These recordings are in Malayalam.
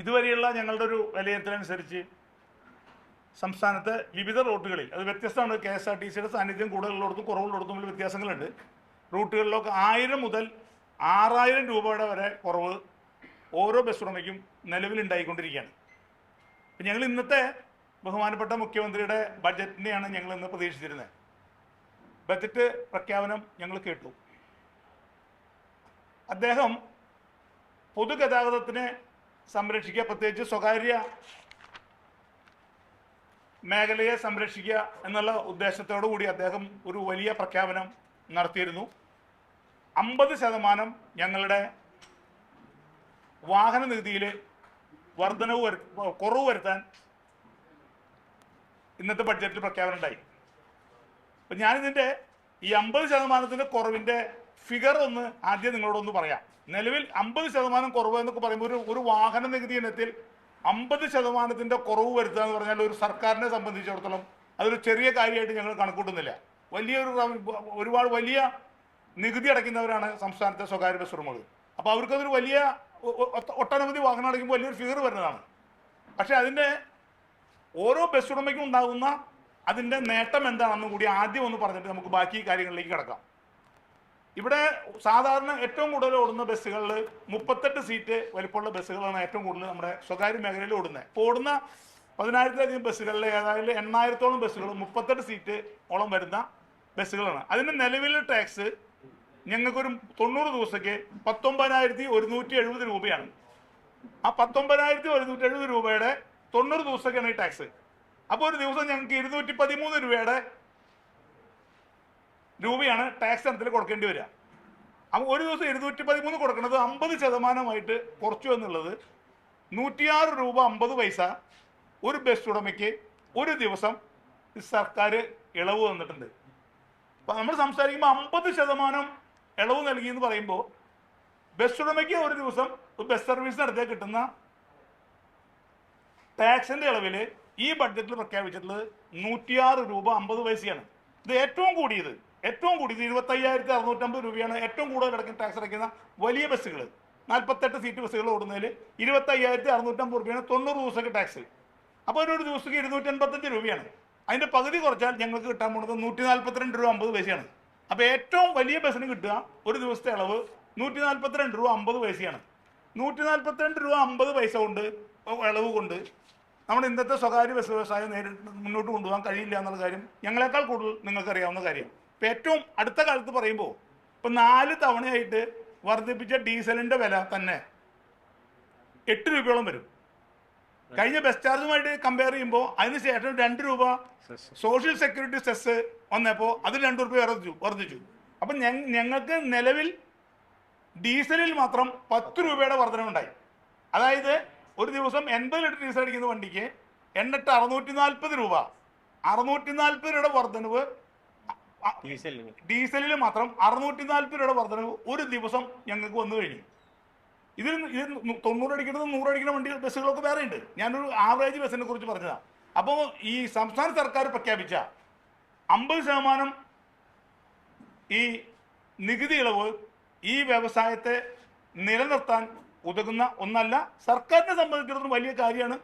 ഇതുവരെയുള്ള ഞങ്ങളുടെ ഒരു വിലയിരുത്തലനുസരിച്ച് സംസ്ഥാനത്തെ വിവിധ റൂട്ടുകളിൽ അത് വ്യത്യസ്തമാണ്. കെ എസ് ആർ ടി സിയുടെ സാന്നിധ്യം കൂടുതലുള്ളിടത്തും കുറവുള്ളിടത്തും തമ്മിൽ വ്യത്യാസങ്ങളുണ്ട്. റൂട്ടുകളിലൊക്കെ 1000 മുതൽ 6000 രൂപയുടെ വരെ കുറവ് ഓരോ ബസ് ഉടമയ്ക്കും നിലവിലുണ്ടായിക്കൊണ്ടിരിക്കുകയാണ്. അപ്പം ഞങ്ങൾ ഇന്നത്തെ ബഹുമാനപ്പെട്ട മുഖ്യമന്ത്രിയുടെ ബഡ്ജറ്റിനെയാണ് ഞങ്ങൾ ഇന്ന് പ്രതീക്ഷിച്ചിരുന്നത്. ബജറ്റ് പ്രഖ്യാപനം ഞങ്ങൾ കേട്ടു. അദ്ദേഹം പൊതുഗതാഗതത്തിനെ സംരക്ഷിക്കുക, പ്രത്യേകിച്ച് സ്വകാര്യ മേഖലയെ സംരക്ഷിക്കുക എന്നുള്ള ഉദ്ദേശത്തോടു കൂടി അദ്ദേഹം ഒരു വലിയ പ്രഖ്യാപനം നടത്തിയിരുന്നു. 50% ഞങ്ങളുടെ വാഹന നികുതിയിൽ കുറവ് വരുത്താൻ ഇന്നത്തെ ബഡ്ജറ്റിൽ പ്രഖ്യാപനം ഉണ്ടായി. അപ്പം ഞാനിതിൻ്റെ ഈ 50% കുറവിൻ്റെ ഫിഗർ ഒന്ന് ആദ്യം നിങ്ങളോടൊന്ന് പറയാം. നിലവിൽ 50% കുറവ് എന്നൊക്കെ പറയുമ്പോൾ ഒരു വാഹന നികുതി ഇനത്തിൽ 50% കുറവ് വരുത്തുക എന്ന് പറഞ്ഞാൽ ഒരു സർക്കാരിനെ സംബന്ധിച്ചിടത്തോളം അതൊരു ചെറിയ കാര്യമായിട്ട് ഞങ്ങൾ കണക്കൂട്ടുന്നില്ല. ഒരുപാട് വലിയ നികുതി അടയ്ക്കുന്നവരാണ് സംസ്ഥാനത്തെ സ്വകാര്യ ബസ് ഉടമകൾ. അപ്പോൾ അവർക്കതൊരു വലിയ ഒട്ടനവധി വാഹനം അടയ്ക്കുമ്പോൾ വലിയൊരു ഫിഗർ വരുന്നതാണ്. പക്ഷേ അതിൻ്റെ ഓരോ ബസ് ഉടമയ്ക്കും ഉണ്ടാകുന്ന അതിൻ്റെ നേട്ടം എന്താണെന്ന് കൂടി ആദ്യം ഒന്ന് പറഞ്ഞിട്ട് നമുക്ക് ബാക്കി കാര്യങ്ങളിലേക്ക് കിടക്കാം. ഇവിടെ സാധാരണ ഏറ്റവും കൂടുതൽ ഓടുന്ന ബസ്സുകളിൽ 38 സീറ്റ് വലിപ്പമുള്ള ബസ്സുകളാണ് ഏറ്റവും കൂടുതൽ നമ്മുടെ സ്വകാര്യ മേഖലയിൽ ഓടുന്നത്. ഇപ്പോൾ ഓടുന്ന 10,000-ലധികം ബസ്സുകളിൽ ഏതായാലും 8,000-ഓളം ബസ്സുകൾ 38 സീറ്റ് ഓളം വരുന്ന ബസ്സുകളാണ്. അതിൻ്റെ നിലവിലെ ടാക്സ് ഞങ്ങൾക്കൊരു 90 ദിവസത്തേക്ക് 19,170 രൂപയാണ്. ആ 19,170 രൂപയുടെ 90 ദിവസത്തേക്കാണ് ഈ ടാക്സ്. അപ്പോൾ ഒരു ദിവസം ഞങ്ങൾക്ക് 213 രൂപയാണ് ടാക്സ് ഇനത്തിൽ കൊടുക്കേണ്ടി വരിക. അപ്പോൾ ഒരു ദിവസം 213 കൊടുക്കുന്നത് 50% കുറച്ചു എന്നുള്ളത് 106 രൂപ 50 പൈസ ഒരു ബസ് ഉടമയ്ക്ക് ഒരു ദിവസം സർക്കാർ ഇളവ് തന്നിട്ടുണ്ട്. അപ്പം നമ്മൾ സംസാരിക്കുമ്പോൾ 50% ഇളവ് നൽകി എന്ന് പറയുമ്പോൾ ബസ് ഉടമയ്ക്ക് ഒരു ദിവസം ബസ് സർവീസ് നടത്തിയാൽ കിട്ടുന്ന ടാക്സിൻ്റെ ഇളവിൽ ഈ ബഡ്ജറ്റിൽ പ്രഖ്യാപിച്ചിട്ടുള്ളത് 106 രൂപ 50 പൈസയാണ്. ഇത് ഏറ്റവും കൂടിയത് 25,650 രൂപയാണ് ഏറ്റവും കൂടുതൽ ടാക്സ് അടയ്ക്കുന്ന വലിയ ബസ്സുകൾ. 48 സീറ്റ് ബസ്സുകൾ ഓടുന്നതിൽ 25,650 രൂപയാണ് 90 ദിവസത്തേക്ക് ടാക്സ്. അപ്പോൾ ഒരു ദിവസത്തേക്ക് 285 രൂപയാണ്. അതിൻ്റെ പകുതി കുറച്ചാൽ ഞങ്ങൾക്ക് കിട്ടാൻ പോകുന്നത് 142 രൂപ 50 പൈസയാണ്. അപ്പോൾ ഏറ്റവും വലിയ ബസ്സിന് കിട്ടുക ഒരു ദിവസത്തെ ഇളവ് 142 രൂപ 50 പൈസയാണ്. 142 രൂപ 50 പൈസ കൊണ്ട് ഇളവ് കൊണ്ട് നമ്മുടെ ഇന്നത്തെ സ്വകാര്യ ബസ് വ്യവസായം നേരിട്ട് മുന്നോട്ട് കൊണ്ടുപോകാൻ കഴിയില്ല എന്നുള്ള കാര്യം ഞങ്ങളെക്കാൾ കൂടുതൽ നിങ്ങൾക്കറിയാവുന്ന കാര്യം. ഇപ്പം ഏറ്റവും അടുത്ത കാലത്ത് പറയുമ്പോൾ ഇപ്പം 4 തവണയായിട്ട് വർദ്ധിപ്പിച്ച ഡീസലിൻ്റെ വില തന്നെ 8 രൂപയോളം വരും. കഴിഞ്ഞ ബസ് ചാർജുമായിട്ട് കമ്പയർ ചെയ്യുമ്പോൾ അതിന് ശേഷം 2 രൂപ സോഷ്യൽ സെക്യൂരിറ്റി സെസ് വന്നപ്പോൾ അത് 2 രൂപ വർദ്ധിച്ചു. അപ്പം ഞങ്ങൾക്ക് നിലവിൽ ഡീസലിൽ മാത്രം 10 രൂപയുടെ വർധനവുണ്ടായി. അതായത് ഒരു ദിവസം 80 ലിറ്റർ ഡീസൽ അടിക്കുന്ന വണ്ടിക്ക് എണ്ണിട്ട് 640 രൂപ 640 രൂപയുടെ വർധനവ് ഡീസലിൽ മാത്രം 640 രൂപയുടെ വർധനവ് ഒരു ദിവസം ഞങ്ങൾക്ക് വന്നു കഴിഞ്ഞു. ഇതിൽ 90 അടിക്കുന്നത് 100 അടിക്കുന്ന വണ്ടി ബസ്സുകളൊക്കെ വേറെ ഉണ്ട്. ഞാനൊരു ആവറേജ് ബസ്സിനെ കുറിച്ച് പറഞ്ഞതാണ്. അപ്പോൾ ഈ സംസ്ഥാന സർക്കാർ പ്രഖ്യാപിച്ച 50% ഈ നികുതി ഇളവ് ഈ വ്യവസായത്തെ നിലനിർത്താൻ ഉതകുന്ന ഒന്നല്ല. സർക്കാരിനെ സംബന്ധിച്ചിടത്തോളം വലിയ കാര്യമാണ്.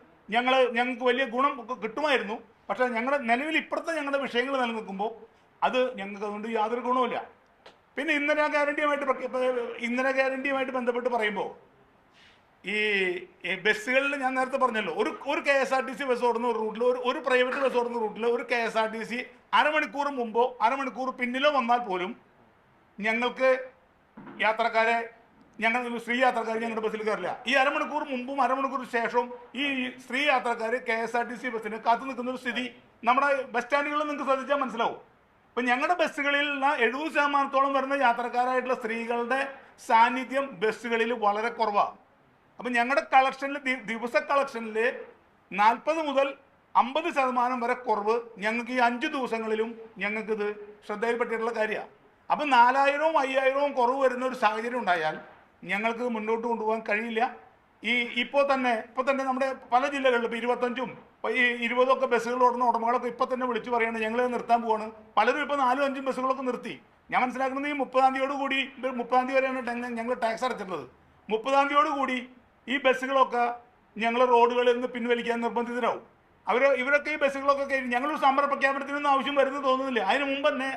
ഞങ്ങൾക്ക് വലിയ ഗുണം കിട്ടുമായിരുന്നു. പക്ഷേ ഞങ്ങളുടെ നിലവിൽ ഇപ്പോഴത്തെ ഞങ്ങളുടെ വിഷയങ്ങൾ നിലനിൽക്കുമ്പോൾ അത് ഞങ്ങൾക്ക് അതുകൊണ്ട് യാതൊരു ഗുണവുമില്ല. പിന്നെ ഇന്ധന ഗ്യാരണ്ടിയുമായിട്ട് ബന്ധപ്പെട്ട് പറയുമ്പോൾ ഈ ബസ്സുകളിൽ ഞാൻ നേരത്തെ പറഞ്ഞല്ലോ, ഒരു KSRTC ബസ് ഓടുന്ന ഒരു റൂട്ടിൽ ഒരു പ്രൈവറ്റ് ബസ് ഓടുന്ന റൂട്ടിൽ ഒരു KSRTC അരമണിക്കൂർ മുമ്പോ അരമണിക്കൂർ പിന്നിലോ വന്നാൽ പോലും ഞങ്ങൾക്ക് യാത്രക്കാരെ സ്ത്രീ യാത്രക്കാർ ഞങ്ങളുടെ ബസ്സിൽ കയറില്ല. ഈ അരമണിക്കൂർ മുമ്പും അരമണിക്കൂർ ശേഷവും ഈ സ്ത്രീ യാത്രക്കാർ KSRTC ബസ്സിന് കാത്തു നിൽക്കുന്ന ഒരു സ്ഥിതി നമ്മുടെ ബസ് സ്റ്റാൻഡുകളിൽ നിങ്ങൾക്ക് ശ്രദ്ധിച്ചാൽ മനസ്സിലാവും. ഇപ്പം ഞങ്ങളുടെ ബസ്സുകളിലുള്ള 70% വരുന്ന യാത്രക്കാരായിട്ടുള്ള സ്ത്രീകളുടെ സാന്നിധ്യം ബസ്സുകളിൽ വളരെ കുറവാണ്. അപ്പം ഞങ്ങളുടെ കളക്ഷനിൽ ദിവസ കളക്ഷനിൽ 40 മുതൽ 50% വരെ കുറവ് ഞങ്ങൾക്ക് ഈ 5 ദിവസങ്ങളിലും ഞങ്ങൾക്കിത് ശ്രദ്ധയിൽപ്പെട്ടിട്ടുള്ള കാര്യമാണ്. അപ്പം 4,000-ഉം 5,000-ഉം കുറവ് വരുന്ന ഒരു സാഹചര്യം ഉണ്ടായാൽ ഞങ്ങൾക്ക് മുന്നോട്ട് കൊണ്ടുപോകാൻ കഴിയില്ല. ഇപ്പോൾ തന്നെ നമ്മുടെ പല ജില്ലകളിലും ഇപ്പോൾ 25-ഉം ഈ 20 ബസ്സുകൾ ഓടുന്ന ഉടമകളൊക്കെ ഇപ്പോൾ തന്നെ വിളിച്ച് പറയുകയാണ് ഞങ്ങൾ നിർത്താൻ പോവാണ്. പലരും ഇപ്പോൾ 4-5 ബസ്സുകളൊക്കെ നിർത്തി. ഞാൻ മനസ്സിലാക്കുന്നത് ഈ 30-ാം തീയതിയോടുകൂടി 30-ാം തീയതി വരെയാണ് ഞങ്ങൾ ടാക്സ് അടച്ചിട്ടുള്ളത്. 30-ാം തീയതിയോടുകൂടി ഈ ബസ്സുകളൊക്കെ ഞങ്ങൾ റോഡുകളിൽ നിന്ന് പിൻവലിക്കാൻ നിർബന്ധിതരാകും. ഇവരൊക്കെ ഈ ബസ്സുകളൊക്കെ ഞങ്ങളൊരു സമര പ്രഖ്യാപനത്തിനൊന്നും ആവശ്യം വരുന്നത് തോന്നുന്നില്ല. അതിന് മുമ്പ് തന്നെ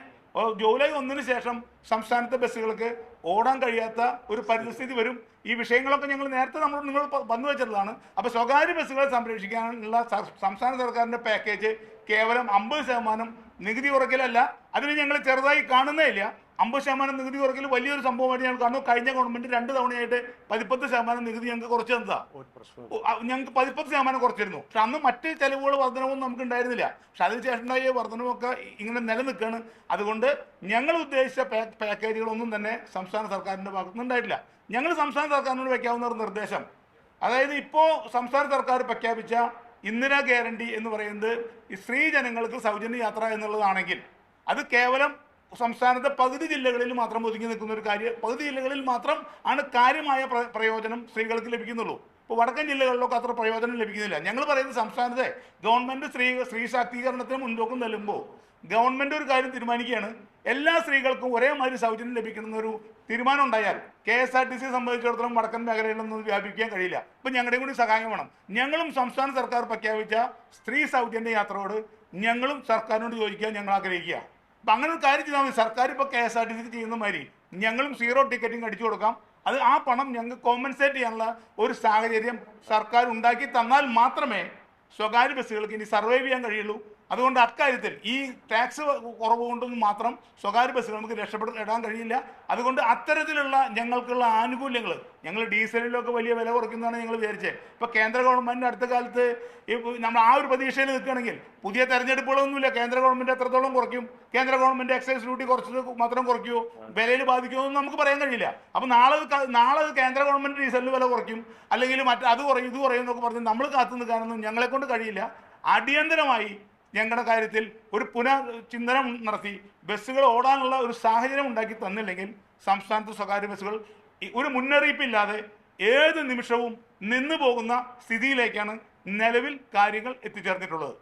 ജൂലൈ 1-ന് ശേഷം സംസ്ഥാനത്തെ ബസ്സുകൾക്ക് ഓടാൻ കഴിയാത്ത ഒരു പരിസ്ഥിതി വരും. ഈ വിഷയങ്ങളൊക്കെ ഞങ്ങൾ നേരത്തെ നിങ്ങൾ പങ്കുവെച്ചിട്ടുള്ളതാണ്. അപ്പോൾ സ്വകാര്യ ബസ്സുകളെ സംരക്ഷിക്കാനുള്ള സംസ്ഥാന സർക്കാരിൻ്റെ പാക്കേജ് കേവലം 50% നികുതി കുറയ്ക്കലല്ല, അതിന് ഞങ്ങൾ ചെറുതായി കാണുന്നേ ഇല്ല. 50% നികുതി കുറയ്ക്കൽ വലിയൊരു സംഭവമായിട്ട് ഞങ്ങൾ കാണുന്നു. കഴിഞ്ഞ ഗവൺമെന്റ് 2 തവണയായിട്ട് 14% നികുതി ഞങ്ങൾക്ക് കുറച്ച് തന്നതാ. ഞങ്ങൾക്ക് 14% കുറച്ചിരുന്നു. പക്ഷെ അന്ന് മറ്റ് ചെലവുകൾ വർധനവും നമുക്ക് ഉണ്ടായിരുന്നില്ല. പക്ഷെ അതിനുശേഷം ഉണ്ടായ വർധനവൊക്കെ ഇങ്ങനെ നിലനിൽക്കുകയാണ്. അതുകൊണ്ട് ഞങ്ങൾ ഉദ്ദേശിച്ച പാക്കേജുകളൊന്നും തന്നെ സംസ്ഥാന സർക്കാരിൻ്റെ ഭാഗത്തുനിന്ന് ഉണ്ടായിട്ടില്ല. ഞങ്ങൾ സംസ്ഥാന സർക്കാരിനോട് വയ്ക്കാവുന്ന ഒരു നിർദ്ദേശം, അതായത് ഇപ്പോൾ സംസ്ഥാന സർക്കാർ പ്രഖ്യാപിച്ച ഇന്ദിരാ ഗ്യാരണ്ടി എന്ന് പറയുന്നത് ഈ സ്ത്രീ ജനങ്ങൾക്ക് സൗജന്യ യാത്ര എന്നുള്ളതാണെങ്കിൽ അത് കേവലം സംസ്ഥാനത്തെ പകുതി ജില്ലകളിൽ മാത്രം ഒതുങ്ങി നിൽക്കുന്ന ഒരു കാര്യം. പകുതി ജില്ലകളിൽ മാത്രം ആണ് കാര്യമായ പ്രയോജനം സ്ത്രീകൾക്ക് ലഭിക്കുന്നുള്ളൂ. ഇപ്പോൾ വടക്കൻ ജില്ലകളിലൊക്കെ അത്ര പ്രയോജനം ലഭിക്കുന്നില്ല. ഞങ്ങൾ പറയുന്നത് സംസ്ഥാനത്തെ ഗവൺമെൻറ് സ്ത്രീ ശാക്തീകരണത്തിന് മുൻപോക്കം നൽകുമ്പോൾ ഗവൺമെൻറ് ഒരു കാര്യം തീരുമാനിക്കുകയാണ്, എല്ലാ സ്ത്രീകൾക്കും ഒരേമാതിരി സൗജന്യം ലഭിക്കണമെന്നൊരു തീരുമാനം ഉണ്ടായാൽ KSRTC സംബന്ധിച്ചിടത്തോളം വടക്കൻ മേഖലയിലൊന്നും വ്യാപിക്കാൻ കഴിയില്ല. ഇപ്പം ഞങ്ങളുടെയും കൂടി സഹായം വേണം. ഞങ്ങളും സംസ്ഥാന സർക്കാർ പ്രഖ്യാപിച്ച സ്ത്രീ സൗജന്യ യാത്രയോട് ഞങ്ങളും സർക്കാരിനോട് ചോദിക്കാൻ ഞങ്ങൾ ആഗ്രഹിക്കുക. അപ്പം അങ്ങനെ ഒരു കാര്യം ചെയ്താൽ മതി. സർക്കാർ ഇപ്പോൾ KSRTC ചെയ്യുന്ന മാതിരി ഞങ്ങളും 0 ടിക്കറ്റിംഗ് അടിച്ചു കൊടുക്കാം. അത് ആ പണം ഞങ്ങൾക്ക് കോമ്പൻസേറ്റ് ചെയ്യാനുള്ള ഒരു സാഹചര്യം സർക്കാർ ഉണ്ടാക്കി തന്നാൽ മാത്രമേ സ്വകാര്യ ബസ്സുകൾക്ക് ഇനി സർവൈവ് ചെയ്യാൻ കഴിയുള്ളൂ. അതുകൊണ്ട് അക്കാര്യത്തിൽ ഈ ടാക്സ് കുറവ് കൊണ്ടൊന്നും മാത്രം സ്വകാര്യ ബസ്സുകൾ നമുക്ക് രക്ഷപ്പെടാൻ കഴിയില്ല. അതുകൊണ്ട് അത്തരത്തിലുള്ള ഞങ്ങൾക്കുള്ള ആനുകൂല്യങ്ങൾ, ഞങ്ങൾ ഡീസലിലൊക്കെ വലിയ വില കുറയ്ക്കുന്നതാണ് ഞങ്ങൾ വിചാരിച്ചത്. ഇപ്പോൾ കേന്ദ്ര ഗവൺമെൻറ് അടുത്ത കാലത്ത് നമ്മൾ ആ ഒരു പ്രതീക്ഷയിൽ നിൽക്കുകയാണെങ്കിൽ പുതിയ തെരഞ്ഞെടുപ്പുകളൊന്നുമില്ല. കേന്ദ്ര ഗവൺമെൻറ് എത്രത്തോളം കുറയ്ക്കും, കേന്ദ്ര ഗവൺമെൻറ് എക്സൈസ് ഡ്യൂട്ടി കുറച്ചത് മാത്രം കുറയ്ക്കുമോ, വിലയിൽ ബാധിക്കുമോ എന്ന് നമുക്ക് പറയാൻ കഴിയില്ല. അപ്പോൾ നാളെ കേന്ദ്ര ഗവൺമെൻറ് ഡീസലിന് വില കുറയ്ക്കും, അല്ലെങ്കിൽ അത് കുറയും ഇത് കുറയും എന്നൊക്കെ പറഞ്ഞ് നമ്മൾ കാത്തു നിൽക്കാനൊന്നും ഞങ്ങളെക്കൊണ്ട് കഴിയില്ല. അടിയന്തരമായി ഞങ്ങളുടെ കാര്യത്തിൽ ഒരു പുനർചിന്തനം നടത്തി ബസ്സുകൾ ഓടാനുള്ള ഒരു സാഹചര്യം ഉണ്ടാക്കി തന്നില്ലെങ്കിൽ സംസ്ഥാനത്ത് സ്വകാര്യ ബസ്സുകൾ ഒരു മുന്നറിയിപ്പില്ലാതെ ഏത് നിമിഷവും നിന്നു പോകുന്ന സ്ഥിതിയിലേക്കാണ് നിലവിൽ കാര്യങ്ങൾ എത്തിച്ചേർന്നിട്ടുള്ളത്.